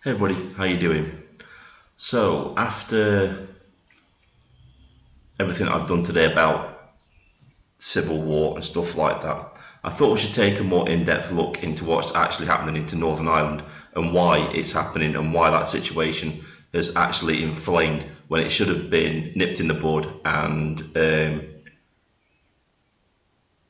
Hey everybody, how you doing? So after everything I've done today about civil war and stuff like that, I thought we should take a more in-depth look into what's actually happening into Northern Ireland and why it's happening and why that situation has actually inflamed when it should have been nipped in the bud and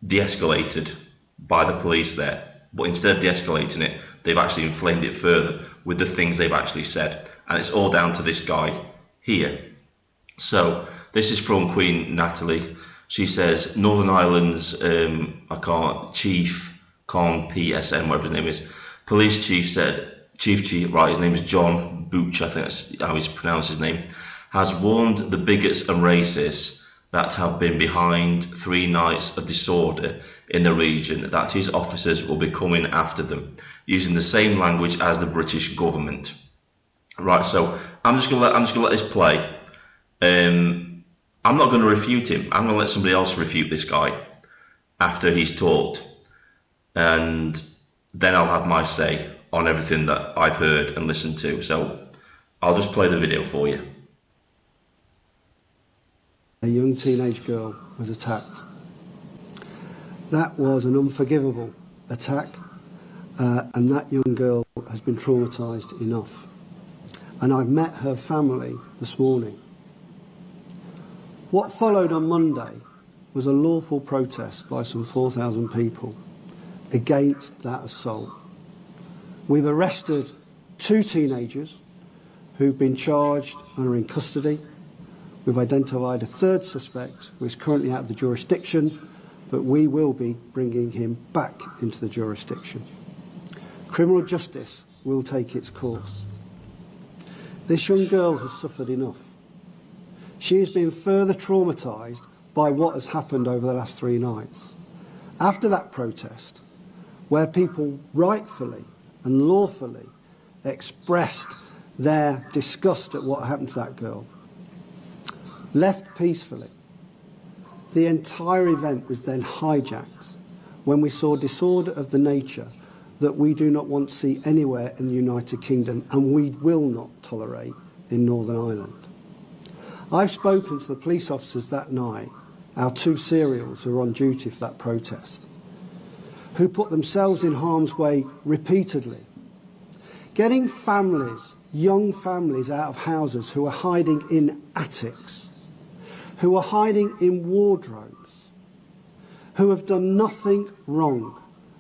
de-escalated by the police there. But instead of de-escalating it, they've actually inflamed it further with the things they've actually said. And it's all down to this guy here. So this is from Queen Natalie. She says, Northern Ireland's Chief Con PSN, whatever his name is, police chief said, Chief, right, his name is John Booch, I think that's how he's pronounced his name, has warned the bigots and racists that have been behind 3 nights of disorder in the region that his officers will be coming after them, using the same language as the British government. Right, so I'm just gonna let this play. I'm not going to refute him. I'm going to let somebody else refute this guy after he's talked, and then I'll have my say on everything that I've heard and listened to. So I'll just play the video for you. A young teenage girl was attacked. That was an unforgivable attack, and that young girl has been traumatised enough. And I've met her family this morning. What followed on Monday was a lawful protest by some 4,000 people against that assault. We've arrested 2 teenagers who've been charged and are in custody. We've identified a 3rd suspect who is currently out of the jurisdiction, but we will be bringing him back into the jurisdiction. Criminal justice will take its course. This young girl has suffered enough. She has been further traumatised by what has happened over the last 3 nights. After that protest, where people rightfully and lawfully expressed their disgust at what happened to that girl, left peacefully, the entire event was then hijacked when we saw disorder of the nature that we do not want to see anywhere in the United Kingdom, and we will not tolerate in Northern Ireland. I've spoken to the police officers that night, our 2 serials who were on duty for that protest, who put themselves in harm's way repeatedly, getting families, young families out of houses who are hiding in attics, who are hiding in wardrobes, who have done nothing wrong.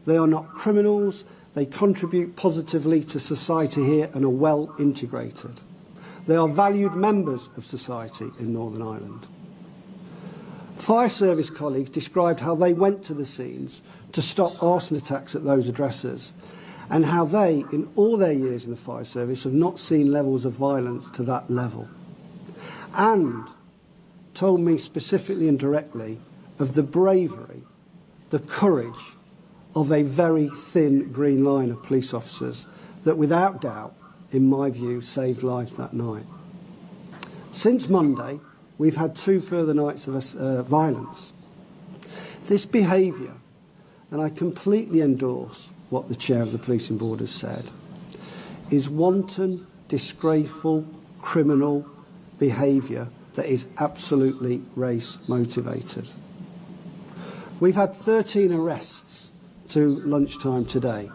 They are not criminals, they contribute positively to society here and are well integrated. They are valued members of society in Northern Ireland. Fire service colleagues described how they went to the scenes to stop arson attacks at those addresses, and how they, in all their years in the fire service, have not seen levels of violence to that level. And told me specifically and directly of the bravery, the courage of a very thin green line of police officers that without doubt, in my view, saved lives that night. Since Monday, we've had 2 further nights of violence. This behaviour, and I completely endorse what the chair of the policing board has said, is wanton, disgraceful, criminal behaviour that is absolutely race motivated. We've had 13 arrests to lunchtime today.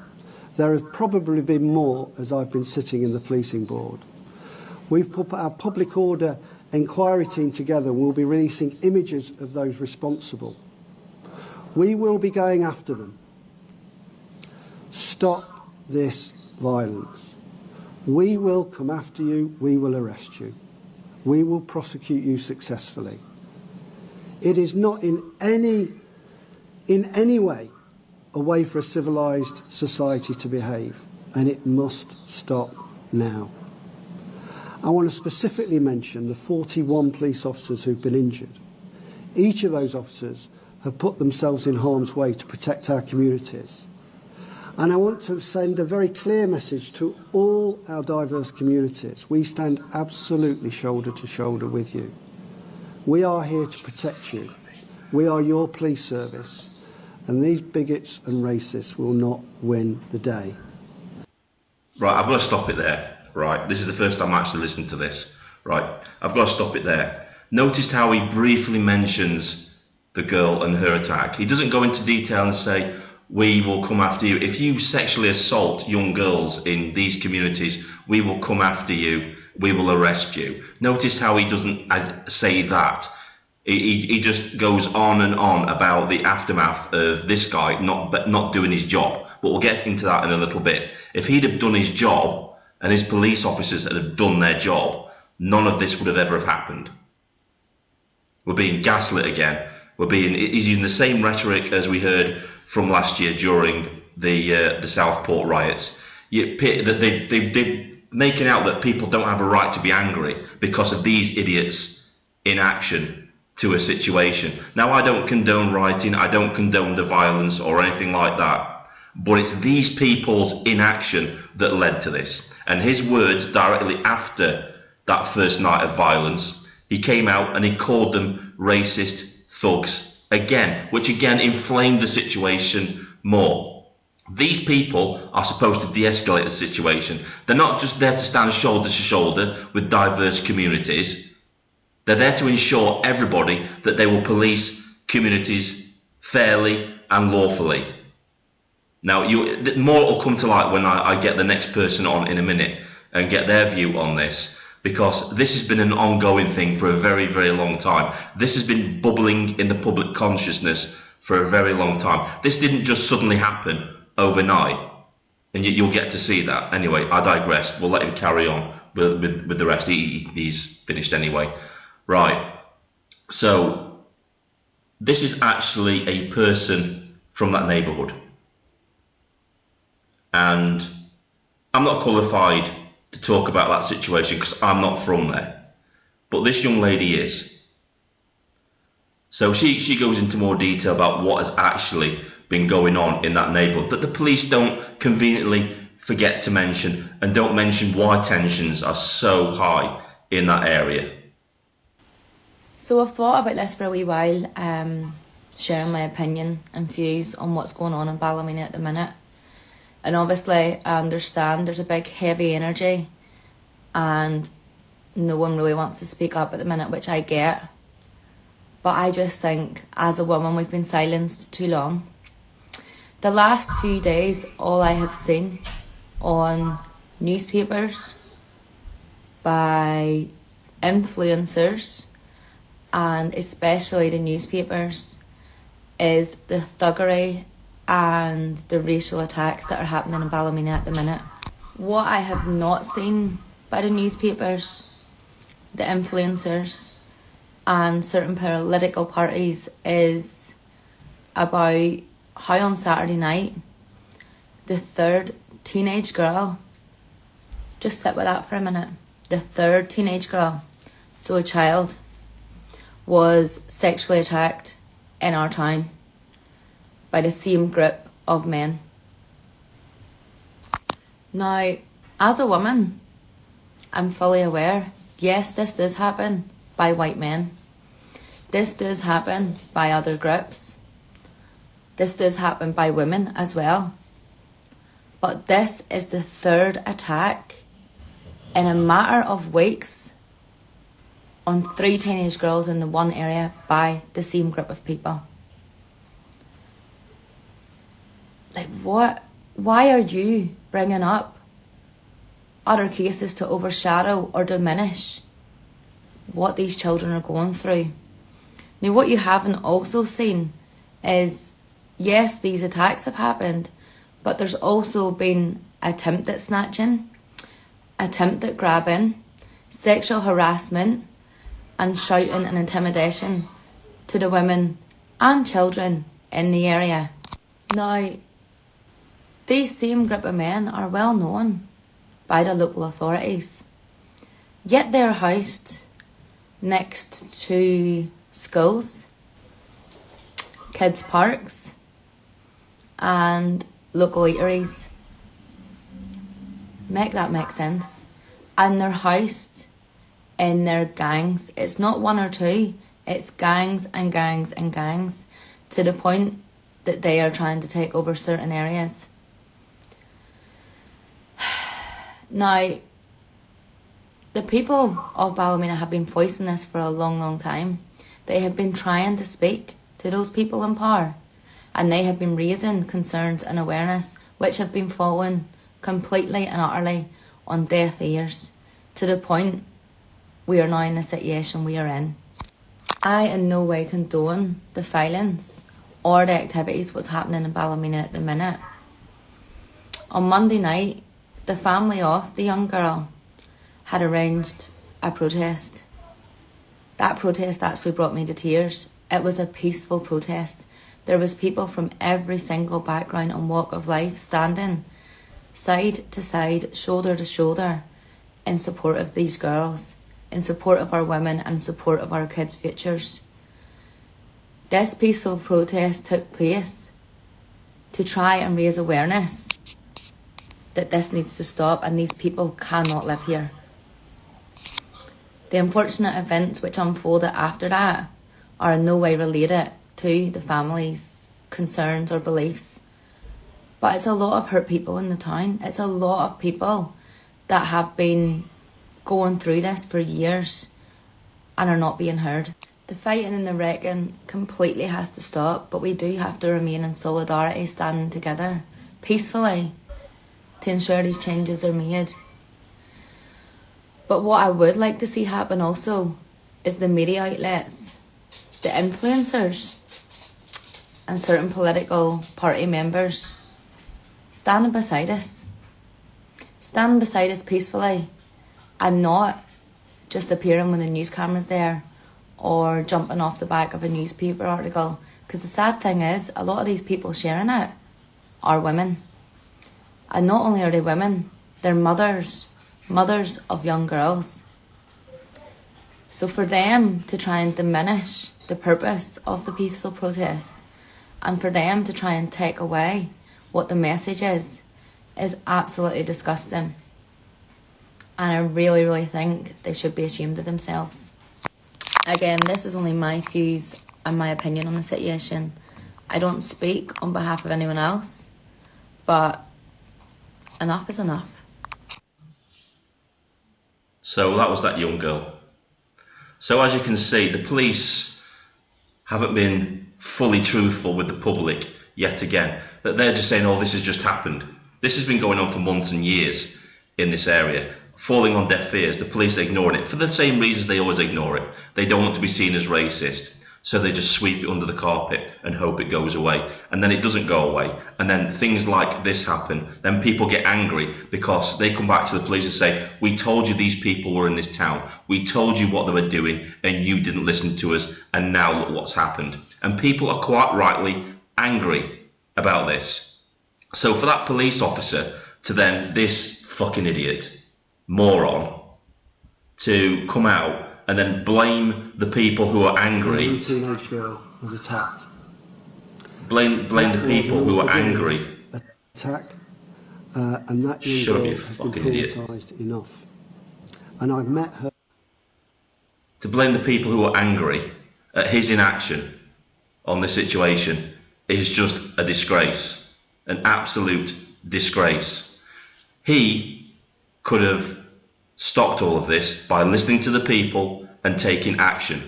There have probably been more as I've been sitting in the policing board. We've put our public order inquiry team together and we'll be releasing images of those responsible. We will be going after them. Stop this violence. We will come after you, we will arrest you. We will prosecute you successfully. It is not in any way a way for a civilised society to behave, and it must stop now. I want to specifically mention the 41 police officers who've been injured. Each of those officers have put themselves in harm's way to protect our communities. And I want to send a very clear message to all our diverse communities. We stand absolutely shoulder to shoulder with you. We are here to protect you. We are your police service. And these bigots and racists will not win the day. Right, I'm going to stop it there. right? This is the first time I actually listened to this, right? I've got to stop it there. Noticed how he briefly mentions the girl and her attack. He doesn't go into detail and say, we will come after you. If you sexually assault young girls in these communities, we will come after you. We will arrest you. Notice how he doesn't say that. He just goes on and on about the aftermath of this guy not doing his job. But we'll get into that in a little bit. If he'd have done his job and his police officers had done their job, none of this would have ever have happened. We're being gaslit again. He's using the same rhetoric as we heard from last year during the Southport riots. They're making out that people don't have a right to be angry because of these idiots' inaction to a situation. Now, I don't condone rioting, I don't condone the violence or anything like that, but it's these people's inaction that led to this. And his words directly after that first night of violence, he came out and he called them racist thugs again, which again inflamed the situation more. These people are supposed to de-escalate the situation. They're not just there to stand shoulder to shoulder with diverse communities. They're there to ensure everybody that they will police communities fairly and lawfully. Now, more will come to light when I get the next person on in a minute and get their view on this, because this has been an ongoing thing for a very, very long time. This has been bubbling in the public consciousness for a very long time. This didn't just suddenly happen overnight, and you'll get to see that. Anyway, I digress. We'll let him carry on with the rest. He's finished anyway. Right, so this is actually a person from that neighbourhood, and I'm not qualified to talk about that situation because I'm not from there, but this young lady is. So she goes into more detail about what has actually been going on in that neighbourhood that the police don't conveniently forget to mention, and don't mention why tensions are so high in that area. So I've thought about this for a wee while, sharing my opinion and views on what's going on in Ballymena at the minute. And obviously I understand there's a big heavy energy and no one really wants to speak up at the minute, which I get. But I just think, as a woman, we've been silenced too long. The last few days, all I have seen on newspapers, by influencers, and especially the newspapers, is the thuggery and the racial attacks that are happening in Ballymena at the minute. What I have not seen by the newspapers, the influencers, and certain political parties is about how on Saturday night, the third teenage girl, just sit with that for a minute, the third teenage girl, so a child, was sexually attacked in our town by the same group of men. Now, as a woman, I'm fully aware, yes, this does happen by white men. This does happen by other groups. This does happen by women as well. But this is the third attack in a matter of weeks on 3 teenage girls in the one area by the same group of people. Like, what? Why are you bringing up other cases to overshadow or diminish what these children are going through? Now, what you haven't also seen is, yes, these attacks have happened, but there's also been attempt at snatching, attempt at grabbing, sexual harassment, and shouting and intimidation to the women and children in the area. Now, these same group of men are well known by the local authorities, yet they're housed next to schools, kids' parks, and local eateries. Make that make sense. And they're housed in their gangs. It's not 1 or 2, it's gangs and gangs and gangs, to the point that they are trying to take over certain areas. Now, The people of Ballymena have been voicing this for a long, long time. They have been trying to speak to those people in power, and they have been raising concerns and awareness which have been falling completely and utterly on deaf ears, to the point we are now in the situation we are in. I in no way condone the violence or the activities what's happening in Ballymena at the minute. On Monday night, the family of the young girl had arranged a protest. That protest actually brought me to tears. It was a peaceful protest. There was people from every single background and walk of life standing side to side, shoulder to shoulder, in support of these girls, in support of our women, and in support of our kids' futures. This peaceful protest took place to try and raise awareness that this needs to stop and these people cannot live here. The unfortunate events which unfolded after that are in no way related to the family's concerns or beliefs. But it's a lot of hurt people in the town. It's a lot of people that have been going through this for years and are not being heard. The fighting and the wrecking completely has to stop, but we do have to remain in solidarity, standing together peacefully to ensure these changes are made. But what I would like to see happen also is the media outlets, the influencers and certain political party members standing beside us peacefully, and not just appearing when the news camera's there or jumping off the back of a newspaper article. Because the sad thing is, a lot of these people sharing it are women. And not only are they women, they're mothers of young girls. So for them to try and diminish the purpose of the peaceful protest, and for them to try and take away what the message is absolutely disgusting. And I really, really think they should be ashamed of themselves. Again, this is only my views and my opinion on the situation. I don't speak on behalf of anyone else, but enough is enough. So that was that young girl. So as you can see, the police haven't been fully truthful with the public yet again. That they're just saying, oh, this has just happened. This has been going on for months and years in this area, falling on deaf ears. The police are ignoring it for the same reasons they always ignore it. They don't want to be seen as racist, so they just sweep it under the carpet and hope it goes away. And then it doesn't go away. And then things like this happen. Then people get angry because they come back to the police and say, we told you these people were in this town. We told you what they were doing and you didn't listen to us. And now look what's happened. And people are quite rightly angry about this. So for that police officer to then, this fucking idiot, moron, to come out and then blame the people who are angry. A teenage girl was attacked. Blame the people who are angry. Attack, and that young Shouldn't girl be a has been fucking idiot. traumatised enough. And I've met her. To blame the people who are angry at his inaction on this situation is just a disgrace. An absolute disgrace. He could have stopped all of this by listening to the people and taking action.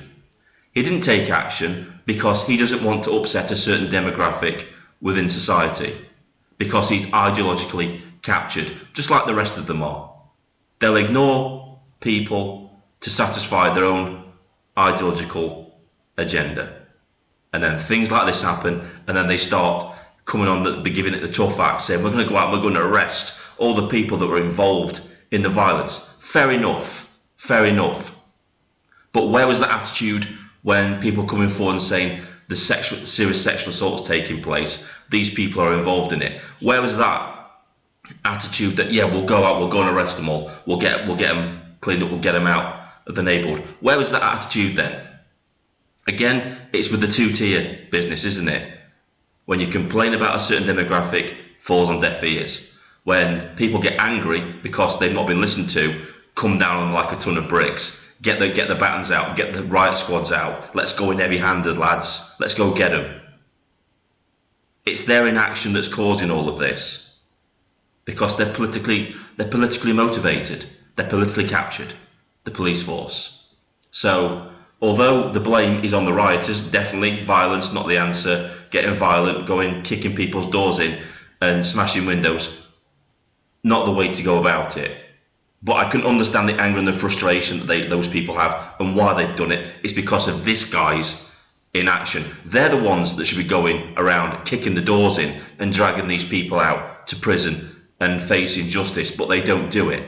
He didn't take action because he doesn't want to upset a certain demographic within society, because he's ideologically captured, just like the rest of them are. They'll ignore people to satisfy their own ideological agenda. And then things like this happen, and then they start coming on, they're giving it the tough act, saying we're going to go out and we're going to arrest all the people that were involved in the violence. Fair enough. But where was that attitude when people coming forward and saying the serious sexual assault's taking place, these people are involved in it? Where was that attitude that, yeah, we'll go out, we'll go and arrest them all, we'll get them cleaned up, we'll get them out of the neighbourhood? Where was that attitude then? Again, it's with the two-tier business, isn't it? When you complain about a certain demographic, falls on deaf ears. When people get angry because they've not been listened to, come down on like a ton of bricks, get the batons out, get the riot squads out, let's go in heavy-handed, lads, let's go get them. It's their inaction that's causing all of this, because they're politically motivated, they're politically captured. the police force. So, although the blame is on the rioters, definitely violence not the answer, getting violent, going, kicking people's doors in and smashing windows, not the way to go about it. But I can understand the anger and the frustration that those people have, and why they've done it. It's because of this guy's inaction. They're the ones that should be going around kicking the doors in and dragging these people out to prison and facing justice, but they don't do it.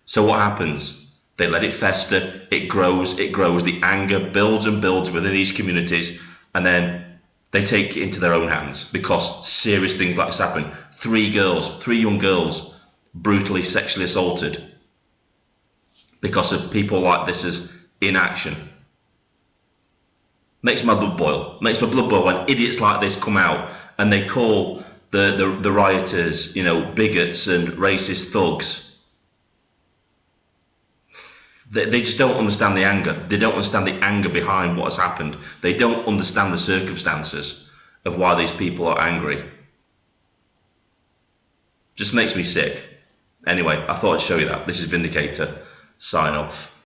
So what happens? They let it fester, it grows, the anger builds and builds within these communities, and then they take it into their own hands because serious things like this happen. 3 young girls, brutally sexually assaulted because of people like this as inaction. Makes my blood boil. Makes my blood boil when idiots like this come out and they call the rioters, you know, bigots and racist thugs. They just don't understand the anger. They don't understand the anger behind what has happened. They don't understand the circumstances of why these people are angry. Just makes me sick. Anyway, I thought I'd show you that. This is Vindicator. Sign off.